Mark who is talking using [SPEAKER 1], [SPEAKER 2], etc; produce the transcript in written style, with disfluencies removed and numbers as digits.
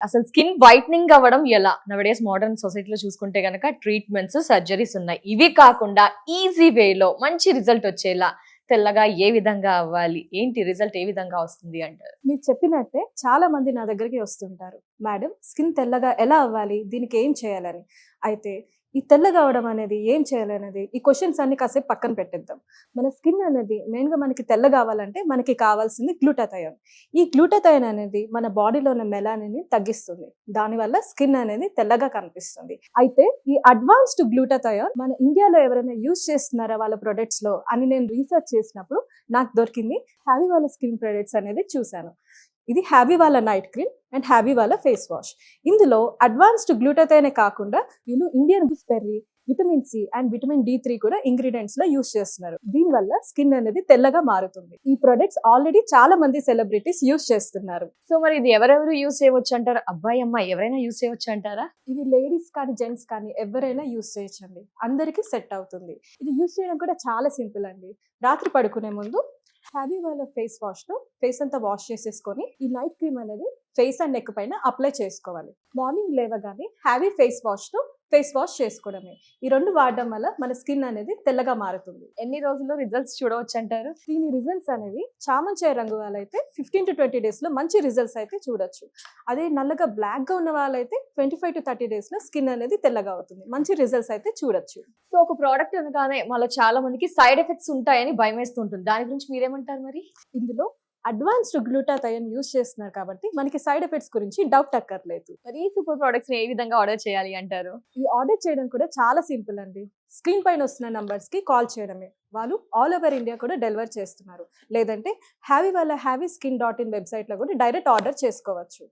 [SPEAKER 1] అసలు skin whitening అవ్వడం ఎలా? నౌడేస్ మోడర్న్ సొసైటీలో చూసుకుంటే గనక ట్రీట్మెంట్స్, సర్జరీస్ ఉన్నాయి. ఇవి కాకుండా ఈజీ వేలో మంచి రిజల్ట్ వచ్చేలా తెల్లగా ఏ విధంగా అవ్వాలి? ఏంటి రిజల్ట్ ఏ విధంగా వస్తుంది అంటారు?
[SPEAKER 2] మీరు చెప్పినట్టే చాలా మంది నా దగ్గరికి వస్తుంటారు. మేడం, స్కిన్ తెల్లగా ఎలా అవ్వాలి? దీనికి ఏం చేయాలని. అయితే ఈ తెల్లగా అవ్వడం అనేది ఏం చేయాలనేది ఈ క్వశ్చన్స్ అన్ని కాసేపు పక్కన పెట్టేద్దాం. మన స్కిన్ అనేది మెయిన్‌గా మనకి తెల్లగా అవ్వాలంటే మనకి కావాల్సింది గ్లూటాథయోన్. ఈ గ్లూటాథయోన్ అనేది మన బాడీలో ఉన్న మెలానిన్‌ని తగ్గిస్తుంది. దానివల్ల స్కిన్ అనేది తెల్లగా కనిపిస్తుంది. అయితే ఈ అడ్వాన్స్డ్ గ్లూటాథయోన్ మన ఇండియాలో ఎవరైనా యూజ్ చేస్తున్నారా వాళ్ళ ప్రొడక్ట్స్‌లో అని నేను రీసెర్చ్ చేసినప్పుడు నాకు దొరికింది. హ్యావీ వాళ్ళ స్కిన్ ప్రొడక్ట్స్ అనేది చూశాను. ఇది హ్యావీ వాళ్ళ నైట్ క్రీమ్ అండ్ హ్యావీ వాళ్ళ ఫేస్ వాష్. ఇందులో అడ్వాన్స్డ్ గ్లూటాథయోనే కాకుండా వీళ్ళు Indian gooseberry, vitamin C and vitamin D three కూడా ఇంగ్రీడియంట్స్ లో యూస్ చేస్తున్నారు. దీనివల్ల స్కిన్ అనేది తెల్లగా మారుతుంది. ఈ ప్రొడక్ట్స్ ఆల్రెడీ చాలా మంది సెలబ్రిటీస్ యూస్ చేస్తున్నారు.
[SPEAKER 1] సో మరి ఇది ఎవరెవరు యూజ్ చేయవచ్చు అంటారు? అబ్బాయి, అమ్మాయి ఎవరైనా యూజ్ చేయవచ్చు అంటారా?
[SPEAKER 2] ఇది లేడీస్ కానీ జెంట్స్ కానీ ఎవరైనా యూస్ చేయొచ్చండి. అందరికీ సెట్ అవుతుంది. ఇది యూస్ చేయడం కూడా చాలా సింపుల్ అండి. రాత్రి పడుకునే ముందు హ్యావీ వాళ్ళ ఫేస్ వాష్ తో ఫేస్ అంతా వాష్ చేసేసుకొని ఈ నైట్ క్రీమ్ అనేది ఫేస్ అండ్ నెక్ పైన అప్లై చేసుకోవాలి. మార్నింగ్ లేవగానే హ్యావీ ఫేస్ వాష్ తో ఫేస్ వాష్ చేసుకోవడమే. ఈ రెండు వాడడం వల్ల మన స్కిన్ అనేది తెల్లగా మారుతుంది.
[SPEAKER 1] ఎన్ని రోజుల్లో రిజల్ట్స్ చూడవచ్చు అంటారు?
[SPEAKER 2] దీని రిజల్ట్స్ అనేవి చామంచాయ రంగు వాళ్ళైతే 15 to 20 days లో మంచి రిజల్ట్స్ అయితే చూడొచ్చు. అదే నల్లగా బ్లాక్ గా ఉన్న వాళ్ళైతే 25 to 30 days లో స్కిన్ అనేది తెల్లగా అవుతుంది. మంచి రిజల్ట్స్ అయితే చూడొచ్చు.
[SPEAKER 1] సో ఒక ప్రోడక్ట్ అనగానే మళ్ళీ చాలా మందికి సైడ్ ఎఫెక్ట్స్ ఉంటాయని భయం వేస్తుంటుంది. దాని గురించి మీరేమంటారు మరి?
[SPEAKER 2] ఇందులో అడ్వాన్స్డ్ గ్లూటాథయోన్ యూస్ చేస్తున్నారు కాబట్టి మనకి సైడ్ ఎఫెక్ట్స్ గురించి డౌట్ అక్కర్లేదు.
[SPEAKER 1] మరి ఈ సూపర్ ప్రొడక్ట్స్ ఏ విధంగా ఆర్డర్ చేయాలి అంటారు?
[SPEAKER 2] ఇది ఆర్డర్ చేయడం కూడా చాలా సింపుల్ అండి. స్క్రీన్ పైన వస్తున్న నంబర్స్ కి కాల్ చేయడమే. వాళ్ళు ఆల్ ఓవర్ ఇండియా కూడా డెలివర్ చేస్తున్నారు. లేదంటే హ్యావీ వాళ్ళ హ్యావీ స్కిన్.in వెబ్సైట్ లో కూడా డైరెక్ట్ ఆర్డర్ చేసుకోవచ్చు.